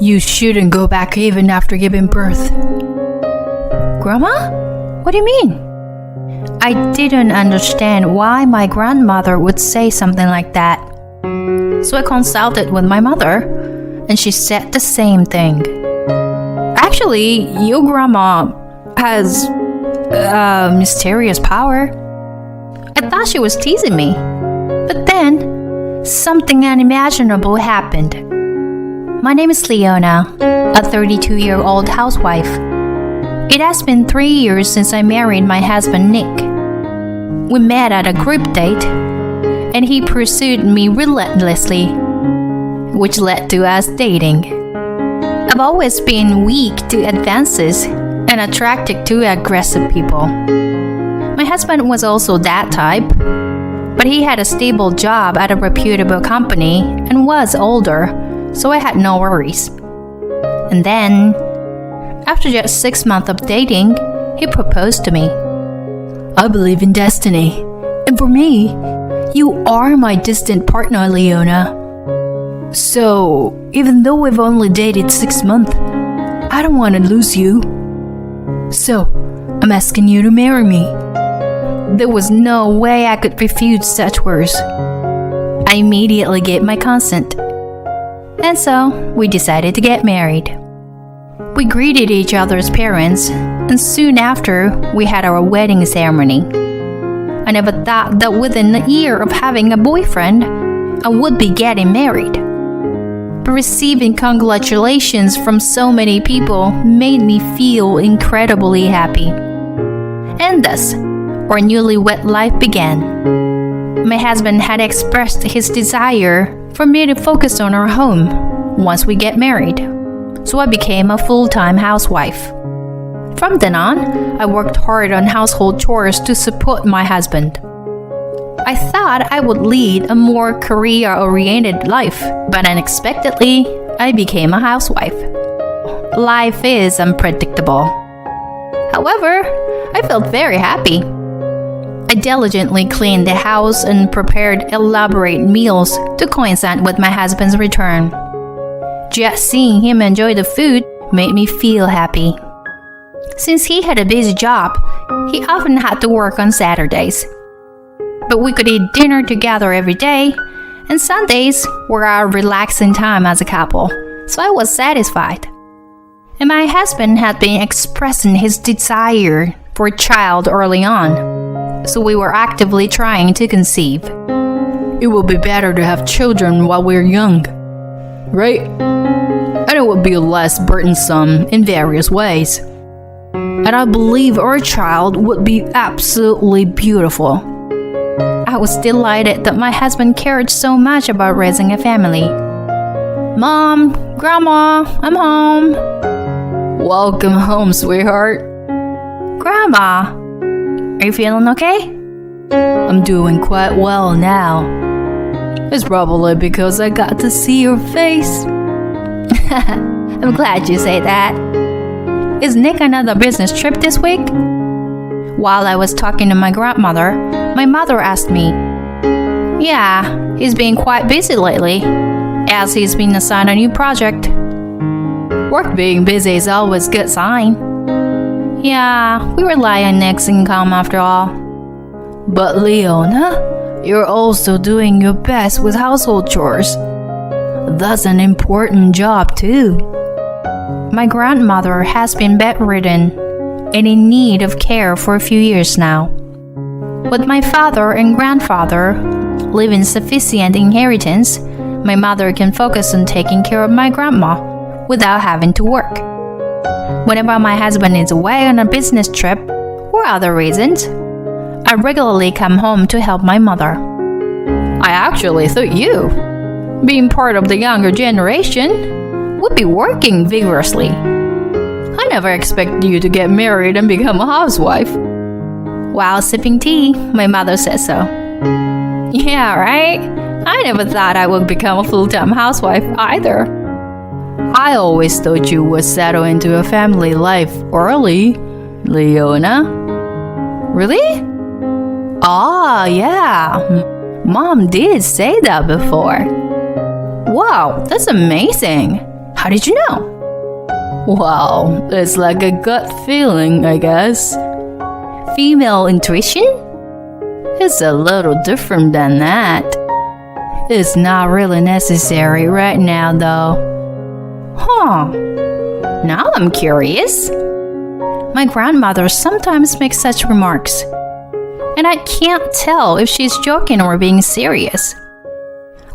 You shouldn't go back even after giving birth. Grandma? What do you mean? I didn't understand why my grandmother would say something like that. So I consulted with my mother, and she said the same thing. Actually, your grandma has mysterious power. I thought she was teasing me. But then, something unimaginable happened. My name is Leona, a 32-year-old housewife. It has been 3 years since I married my husband Nick. We met at a group date, and he pursued me relentlessly, which led to us dating. I've always been weak to advances and attracted to aggressive people. My husband was also that type, but he had a stable job at a reputable company and was older, so I had no worries. And then, after just 6 months of dating, he proposed to me. I believe in destiny, and for me, you are my distant partner, Leona. So, even though we've only dated 6 months, I don't want to lose you. So, I'm asking you to marry me. There was no way I could refuse such words. I immediately gave my consent. And so, we decided to get married. We greeted each other's parents, and soon after, we had our wedding ceremony. I never thought that within a year of having a boyfriend, I would be getting married. But receiving congratulations from so many people made me feel incredibly happy. And thus, our newlywed life began. My husband had expressed his desire for me to focus on our home once we get married, so I became a full-time housewife. From then on, I worked hard on household chores to support my husband. I thought I would lead a more career-oriented life, but unexpectedly, I became a housewife. Life is unpredictable. However, I felt very happy. I diligently cleaned the house and prepared elaborate meals to coincide with my husband's return. Just seeing him enjoy the food made me feel happy. Since he had a busy job, he often had to work on Saturdays. But we could eat dinner together every day, and Sundays were our relaxing time as a couple, so I was satisfied. And my husband had been expressing his desire for a child early on, so we were actively trying to conceive. It will be better to have children while we're young, right? And it will be less burdensome in various ways. And I believe our child would be absolutely beautiful. I was delighted that my husband cared so much about raising a family. Mom, Grandma, I'm home. Welcome home, sweetheart. Grandma, are you feeling okay? I'm doing quite well now. It's probably because I got to see your face. I'm glad you say that. Is Nick on another business trip this week? While I was talking to my grandmother, my mother asked me. Yeah, he's been quite busy lately, as he's been assigned a new project. Work being busy is always a good sign. Yeah, we rely on Nick's income after all. But Leona, you're also doing your best with household chores. That's an important job too. My grandmother has been bedridden and in need of care for a few years now. With my father and grandfather leaving sufficient inheritance, my mother can focus on taking care of my grandma without having to work. Whenever my husband is away on a business trip or other reasons, I regularly come home to help my mother. I actually thought you, being part of the younger generation, would be working vigorously. I never expected you to get married and become a housewife. While sipping tea, my mother said so. Yeah, right? I never thought I would become a full-time housewife either. I always thought you would settle into a family life early, Leona. Really? Ah, yeah. Mom did say that before. Wow, that's amazing. How did you know? Well, it's like a gut feeling, I guess. Female intuition? It's a little different than that. It's not really necessary right now, though. Huh. Now I'm curious. My grandmother sometimes makes such remarks, and I can't tell if she's joking or being serious.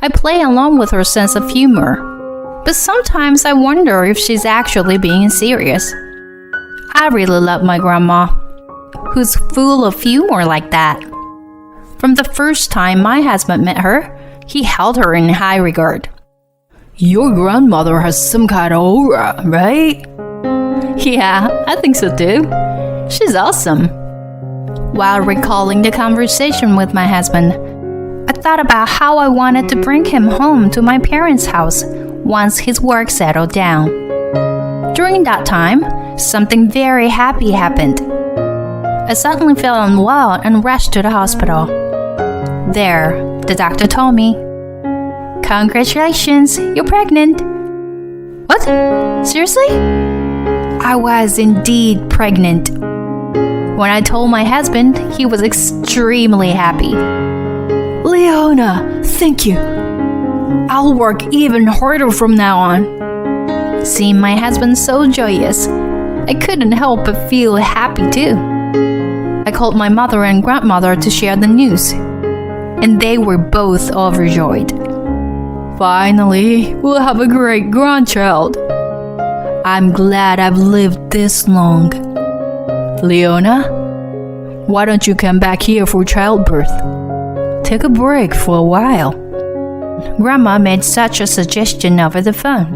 I play along with her sense of humor, but sometimes I wonder if she's actually being serious. I really love my grandma, who's full of humor like that. From the first time my husband met her, he held her in high regard. Your grandmother has some kind of aura, right? Yeah, I think so too. She's awesome. While recalling the conversation with my husband, I thought about how I wanted to bring him home to my parents' house once his work settled down. During that time, something very happy happened. I suddenly felt unwell and rushed to the hospital. There, the doctor told me, "Congratulations, you're pregnant." What? Seriously? I was indeed pregnant. When I told my husband, he was extremely happy. Leona, thank you. I'll work even harder from now on. Seeing my husband so joyous, I couldn't help but feel happy too. I called my mother and grandmother to share the news, and they were both overjoyed. Finally, we'll have a great grandchild. I'm glad I've lived this long. Leona, why don't you come back here for childbirth? Take a break for a while. Grandma made such a suggestion over the phone.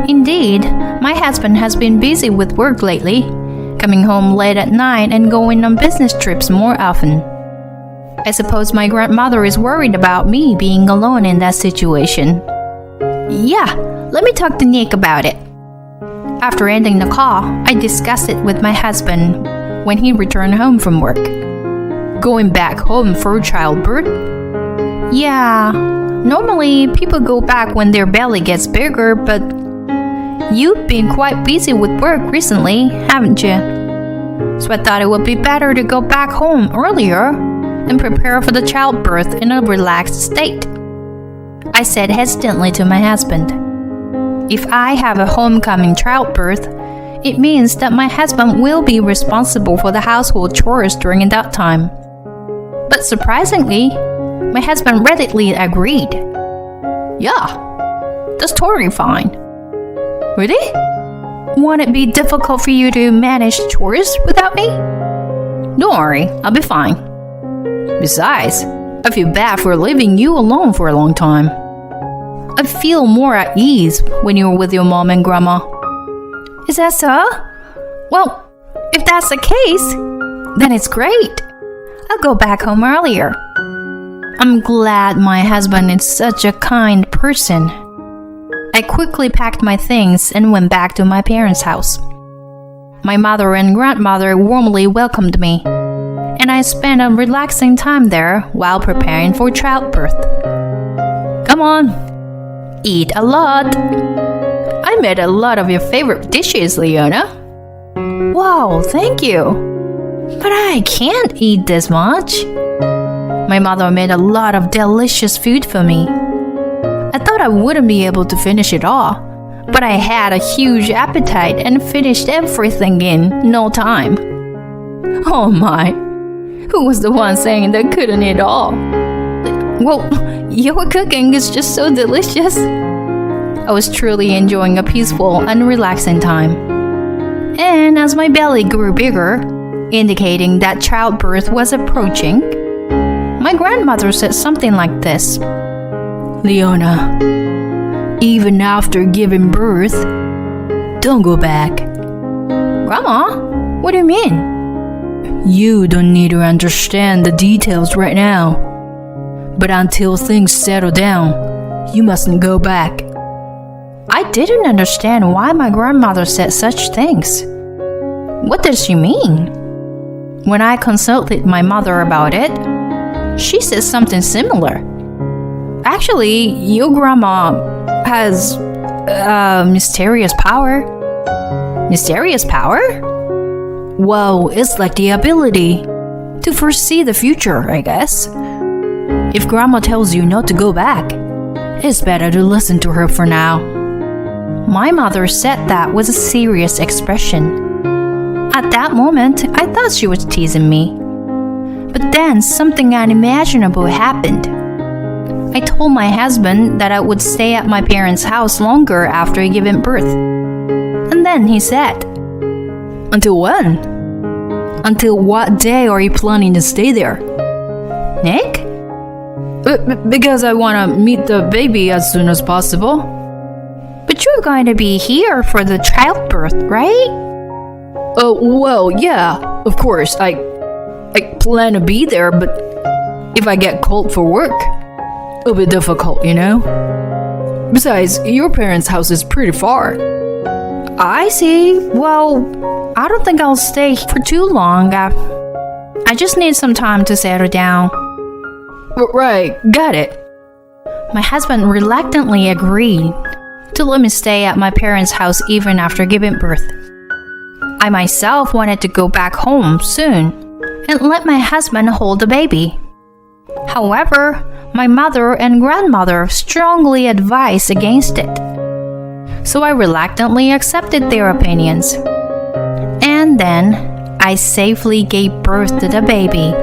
Indeed, my husband has been busy with work lately, coming home late at night and going on business trips more often. I suppose my grandmother is worried about me being alone in that situation. Yeah, let me talk to Nick about it. After ending the call, I discussed it with my husband when he returned home from work. Going back home for childbirth? Yeah, normally people go back when their belly gets bigger, but you've been quite busy with work recently, haven't you? So I thought it would be better to go back home earlier and prepare for the childbirth in a relaxed state. I said hesitantly to my husband, "If I have a homecoming childbirth, it means that my husband will be responsible for the household chores during that time." But surprisingly, my husband readily agreed. "Yeah, that's totally fine." "Really? Won't it be difficult for you to manage chores without me?" "Don't worry, I'll be fine. Besides, I feel bad for leaving you alone for a long time. I feel more at ease when you're with your mom and grandma." "Is that so? Well, if that's the case, then it's great. I'll go back home earlier." I'm glad my husband is such a kind person. I quickly packed my things and went back to my parents' house. My mother and grandmother warmly welcomed me, and I spent a relaxing time there while preparing for childbirth. "Come on, eat a lot. I made a lot of your favorite dishes, Leona." "Wow, thank you. But I can't eat this much." My mother made a lot of delicious food for me. I thought I wouldn't be able to finish it all, but I had a huge appetite and finished everything in no time. Oh my, who was the one saying they couldn't eat all? Well, your cooking is just so delicious. I was truly enjoying a peaceful and relaxing time. And as my belly grew bigger, indicating that childbirth was approaching, my grandmother said something like this. Leona, even after giving birth, don't go back. Grandma, what do you mean? You don't need to understand the details right now. But until things settle down, you mustn't go back. I didn't understand why my grandmother said such things. What does she mean? When I consulted my mother about it, she said something similar. Actually, your grandma has Mysterious power. Mysterious power? Well, it's like the ability to foresee the future, I guess. If Grandma tells you not to go back, it's better to listen to her for now. My mother said that with a serious expression. At that moment, I thought she was teasing me. But then something unimaginable happened. I told my husband that I would stay at my parents' house longer after giving birth. And then he said, Until when? Until what day are you planning to stay there? Nick? Because I want to meet the baby as soon as possible. But you're going to be here for the childbirth, right? Well, yeah, of course. I plan to be there, but if I get called for work, it'll be difficult, you know? Besides, your parents' house is pretty far. I see. Well, I don't think I'll stay for too long. I just need some time to settle down. Right, got it. My husband reluctantly agreed to let me stay at my parents' house even after giving birth. I myself wanted to go back home soon and let my husband hold the baby. However, my mother and grandmother strongly advised against it. So I reluctantly accepted their opinions. And then I safely gave birth to the baby.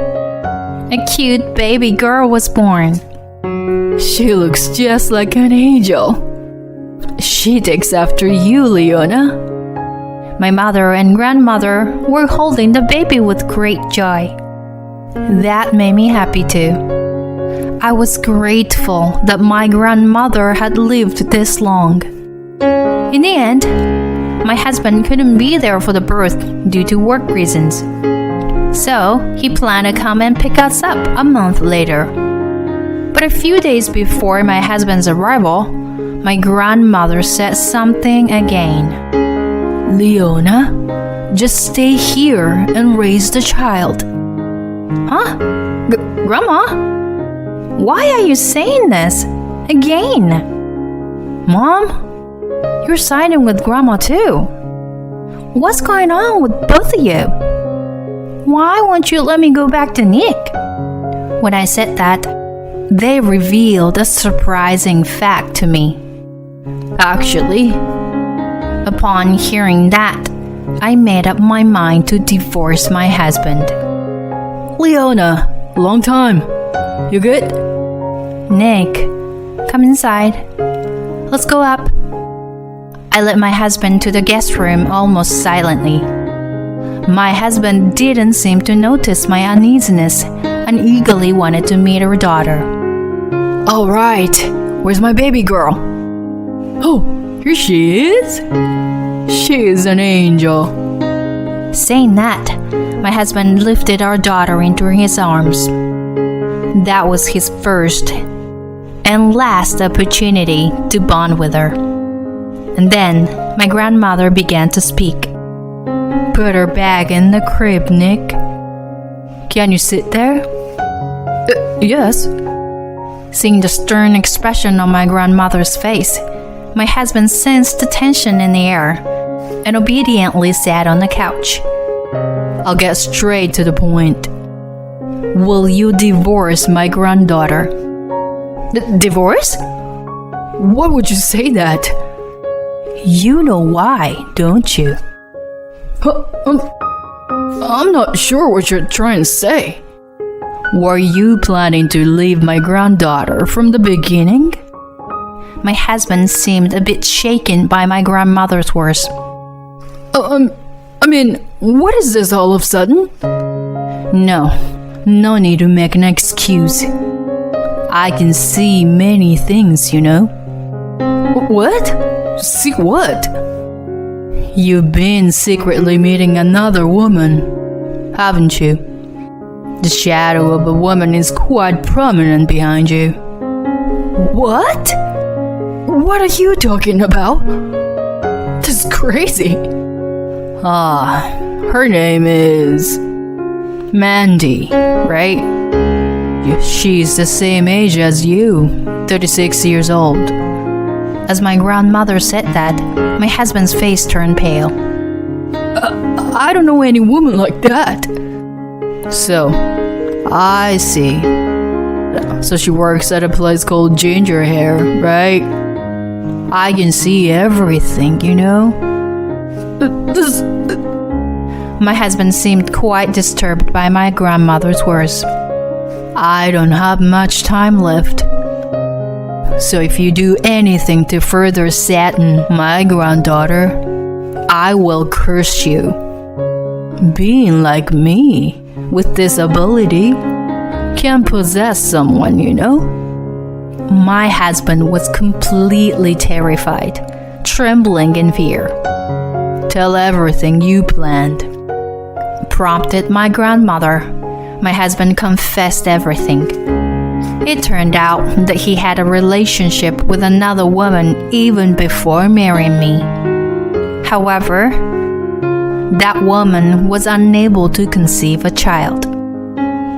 A cute baby girl was born. She looks just like an angel. She takes after you, Leona. My mother and grandmother were holding the baby with great joy. That made me happy too. I was grateful that my grandmother had lived this long. In the end, my husband couldn't be there for the birth due to work reasons. So he planned to come and pick us up a month later. But a few days before my husband's arrival, my grandmother said something again. Leona, just stay here and raise the child. Huh? Grandma? Why are you saying this? Again? Mom? You're siding with Grandma too. What's going on with both of you? Why won't you let me go back to Nick? When I said that, they revealed a surprising fact to me. Actually, upon hearing that, I made up my mind to divorce my husband. Leona, long time. You good? Nick, come inside. Let's go up. I led my husband to the guest room almost silently. My husband didn't seem to notice my uneasiness and eagerly wanted to meet her daughter. All right, where's my baby girl? Oh, here she is. She is an angel. Saying that, my husband lifted our daughter into his arms. That was his first and last opportunity to bond with her. And then my grandmother began to speak. Put her back in the crib, Nick. Can you sit there? Yes. Seeing the stern expression on my grandmother's face, my husband sensed the tension in the air and obediently sat on the couch. I'll get straight to the point. Will you divorce my granddaughter? Divorce? Why would you say that? You know why, don't you? I'm not sure what you're trying to say. Were you planning to leave my granddaughter from the beginning? My husband seemed a bit shaken by my grandmother's words. I mean, what is this all of a sudden? No need to make an excuse. I can see many things, you know. What? See what? You've been secretly meeting another woman, haven't you? The shadow of a woman is quite prominent behind you. What? What are you talking about? This is crazy. Her name is Mandy, right? She's the same age as you, 36 years old. As my grandmother said that, my husband's face turned pale. I don't know any woman like that. So, I see. So she works at a place called Ginger Hair, right? I can see everything, you know? My husband seemed quite disturbed by my grandmother's words. I don't have much time left. So if you do anything to further sadden my granddaughter, I will curse you. Being like me, with this ability, can possess someone, you know? My husband was completely terrified, trembling in fear. Tell everything you planned, prompted my grandmother. My husband confessed everything. It turned out that he had a relationship with another woman even before marrying me. However, that woman was unable to conceive a child.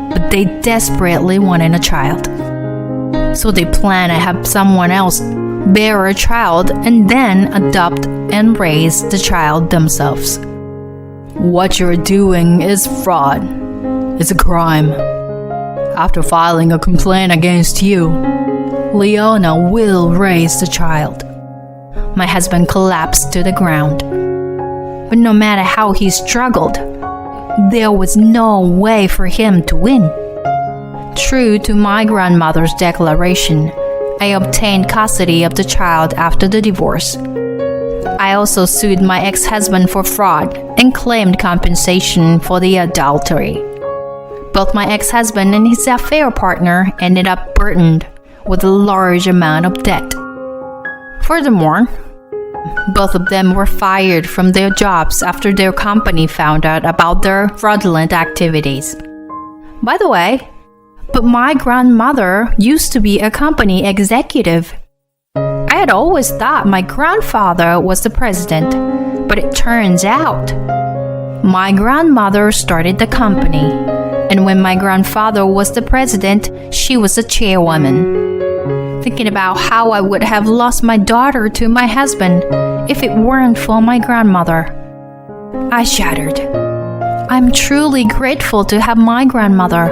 But they desperately wanted a child. So they planned to have someone else bear a child and then adopt and raise the child themselves. What you're doing is fraud. It's a crime. After filing a complaint against you, Leona will raise the child. My husband collapsed to the ground. But no matter how he struggled, there was no way for him to win. True to my grandmother's declaration, I obtained custody of the child after the divorce. I also sued my ex-husband for fraud and claimed compensation for the adultery. Both my ex-husband and his affair partner ended up burdened with a large amount of debt. Furthermore, both of them were fired from their jobs after their company found out about their fraudulent activities. By the way, but my grandmother used to be a company executive. I had always thought my grandfather was the president, but it turns out my grandmother started the company, and when my grandfather was the president, she was the chairwoman. Thinking about how I would have lost my daughter to my husband if it weren't for my grandmother, I shuddered. I'm truly grateful to have my grandmother.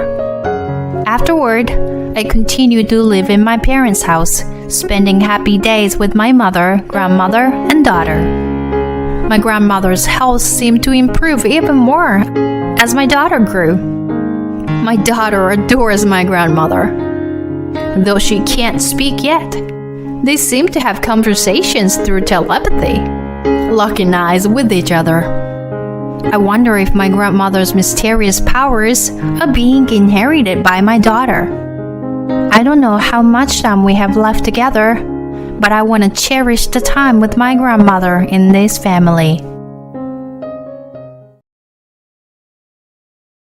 Afterward, I continued to live in my parents' house, spending happy days with my mother, grandmother, and daughter. My grandmother's health seemed to improve even more as my daughter grew. My daughter adores my grandmother. Though she can't speak yet, they seem to have conversations through telepathy, locking eyes with each other. I wonder if my grandmother's mysterious powers are being inherited by my daughter. I don't know how much time we have left together, but I want to cherish the time with my grandmother in this family.